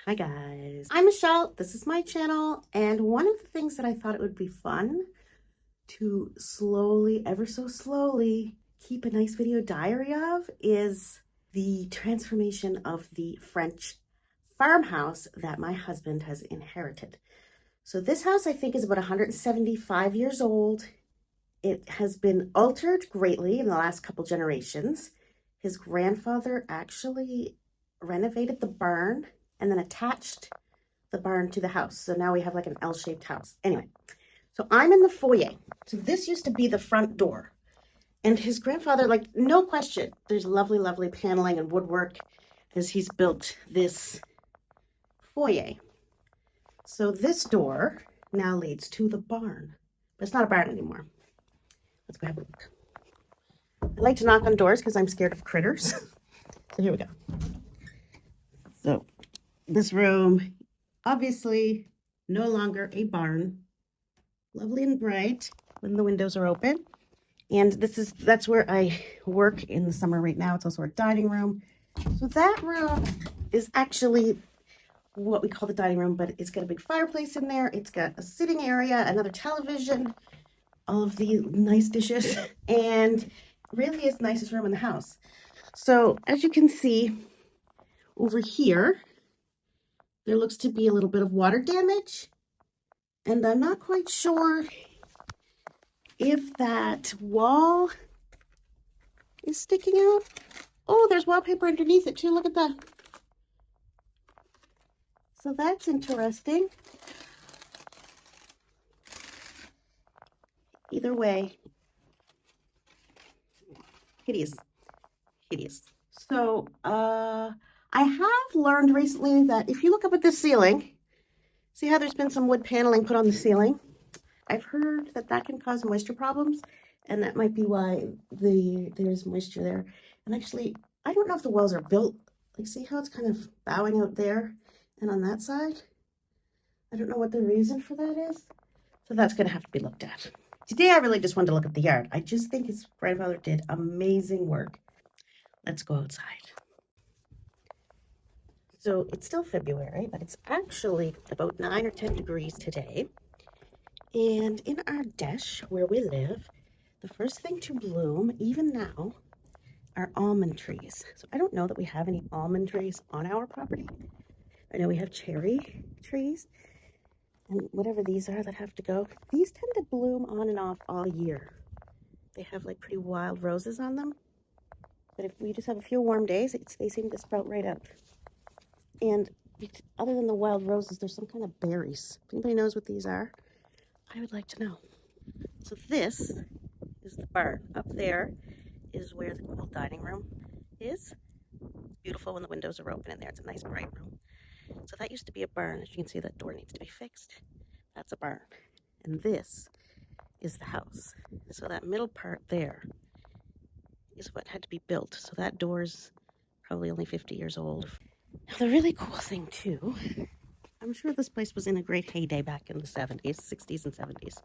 Hi guys, I'm Michelle, this is my channel, and one of the things that I thought it would be fun to slowly, ever so slowly, keep a nice video diary of is the transformation of the French farmhouse that my husband has inherited. So this house I think is about 175 years old. It has been altered greatly in the last couple generations. His grandfather actually renovated the barn and then attached the barn to the house. So now we have like an L-shaped house. Anyway, so I'm in the foyer. So this used to be the front door. And his grandfather, like, no question, there's lovely, lovely paneling and woodwork as he's built this foyer. So this door now leads to the barn. But it's not a barn anymore. Let's go have a look. I like to knock on doors because I'm scared of critters. So here we go. So this room, obviously no longer a barn. Lovely and bright when the windows are open. And that's where I work in the summer right now. It's also our dining room. So that room is actually what we call the dining room, but it's got a big fireplace in there. It's got a sitting area, another television, all of the nice dishes, and really is the nicest room in the house. So as you can see over here, there looks to be a little bit of water damage, and I'm not quite sure if that wall is sticking out. Oh, there's wallpaper underneath it too. Look at that. So that's interesting. Either way, hideous, hideous. So I have learned recently that if you look up at the ceiling, see how there's been some wood paneling put on the ceiling? I've heard that that can cause moisture problems, and that might be why there's moisture there. And actually, I don't know if the walls are built. Like, see how it's kind of bowing out there and on that side? I don't know what the reason for that is. So that's going to have to be looked at. Today, I really just wanted to look at the yard. I just think his grandfather did amazing work. Let's go outside. So it's still February, but it's actually about 9 or 10 degrees today. And in our dish where we live, the first thing to bloom, even now, are almond trees. So I don't know that we have any almond trees on our property. I know we have cherry trees and whatever these are that have to go. These tend to bloom on and off all year. They have like pretty wild roses on them. But if we just have a few warm days, they seem to sprout right up. And other than the wild roses, there's some kind of berries. If anybody knows what these are, I would like to know. So this is the barn. Up there is where the cool dining room is. It's beautiful when the windows are open in there. It's a nice bright room. So that used to be a barn. As you can see, that door needs to be fixed. That's a barn. And this is the house. So that middle part there is what had to be built. So that door's probably only 50 years old. Now the really cool thing too, I'm sure this place was in a great heyday back in the 70s, 60s and 70s.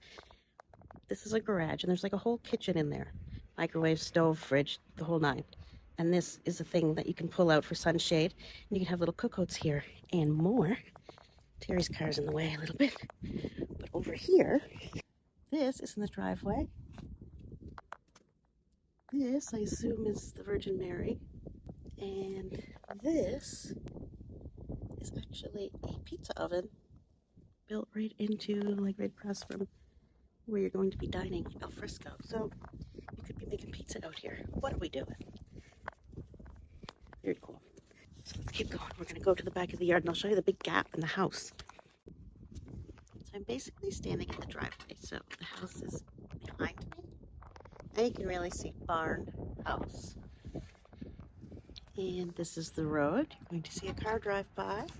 This is a garage and there's like a whole kitchen in there. Microwave, stove, fridge, the whole nine. And this is a thing that you can pull out for sunshade. And you can have little cookouts here and more. Terry's car's in the way a little bit. But over here, this is in the driveway. This, I assume, is the Virgin Mary. And this is actually a pizza oven built right into, like, right across from where you're going to be dining al fresco. So you could be making pizza out here. What are we doing? Very cool. So let's keep going. We're going to go to the back of the yard and I'll show you the big gap in the house. So I'm basically standing in the driveway. So the house is behind me. Now you can really see barn, house. And this is the road. You're going to see a car drive by. So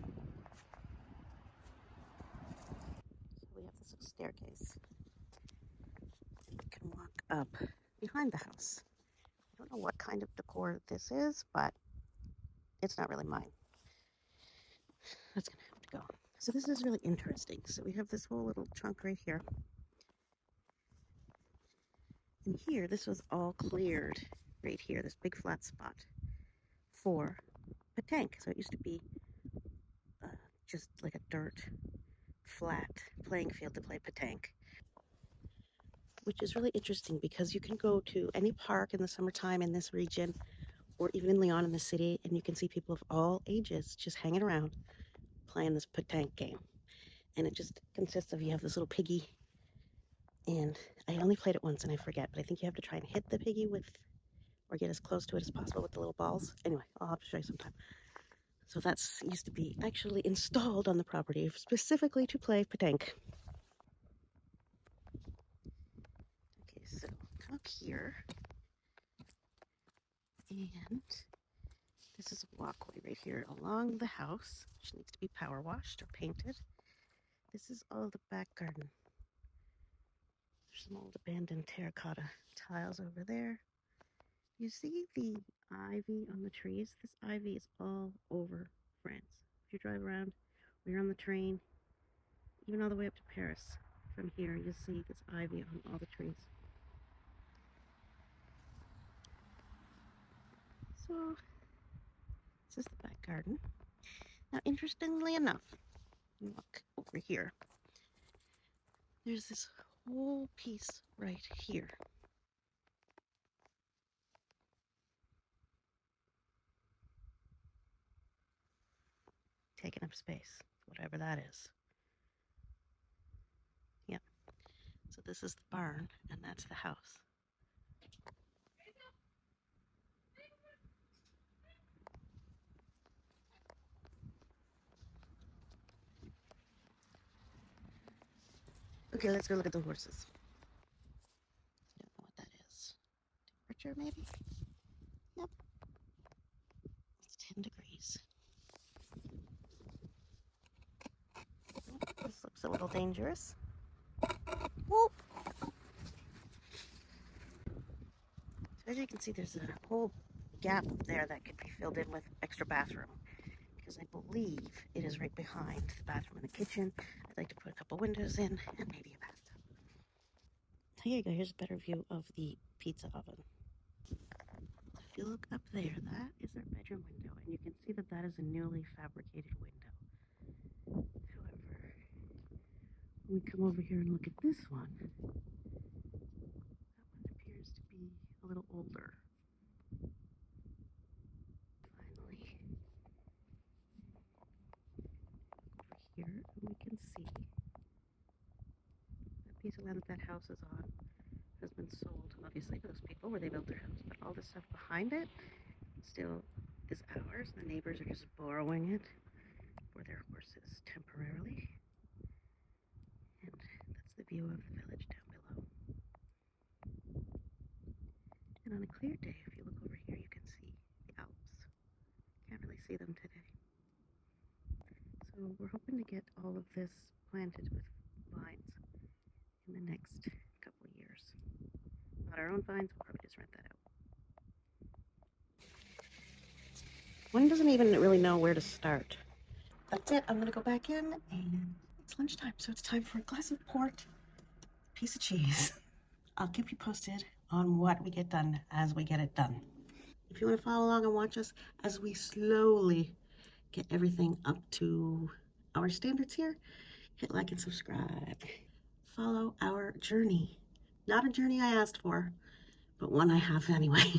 we have this little staircase. You can walk up behind the house. I don't know what kind of decor this is, but it's not really mine. That's gonna have to go. So this is really interesting. So we have this whole little chunk right here. And here, this was all cleared right here, this big flat spot for a tank. So it used to be just like a dirt, flat playing field to play petanque, which is really interesting because you can go to any park in the summertime in this region or even in Lyon in the city, and you can see people of all ages just hanging around playing this petanque game. And it just consists of, you have this little piggy, and I only played it once and I forget, but I think you have to try and hit the piggy with, or get as close to it as possible with the little balls. Anyway, I'll have to show you sometime. So that's used to be actually installed on the property specifically to play petanque. Okay, so come up here, and this is a walkway right here along the house, which needs to be power washed or painted. This is all the back garden. There's some old abandoned terracotta tiles over there. You see the ivy on the trees? This ivy is all over France. If you drive around, or you're on the train, even all the way up to Paris, from here, you'll see this ivy on all the trees. So, this is the back garden. Now, interestingly enough, look over here. There's this whole piece right here. Taking up space, whatever that is. Yep. So this is the barn, and that's the house. Okay, let's go look at the horses. I don't know what that is. Temperature, maybe? Yep. It's 10 degrees. This looks a little dangerous. Whoop! So as you can see, there's a whole gap there that could be filled in with extra bathroom, because I believe it is right behind the bathroom and the kitchen. I'd like to put a couple windows in and maybe a bathtub. Here you go. Here's a better view of the pizza oven. If you look up there, that is our bedroom window, and you can see that that is a newly fabricated window. However, when we come over here and look at this one, that one appears to be a little older. Finally, over here, and we can see that piece of land that house is on has been sold, obviously, to those people where they built their house, but all the stuff behind it still is ours. The neighbors are just borrowing it for their horses temporarily. And that's the view of the village down below. And on a clear day, if you look over here, you can see the Alps. Can't really see them today. So we're hoping to get all of this planted with vines in the next couple of years. Not our own vines, we'll probably just rent that out. One doesn't even really know where to start. That's it. I'm going to go back in, and it's lunchtime, so it's time for a glass of port, piece of cheese. I'll keep you posted on what we get done as we get it done. If you want to follow along and watch us as we slowly get everything up to our standards here, hit like and subscribe. Follow our journey. Not a journey I asked for, but one I have anyway.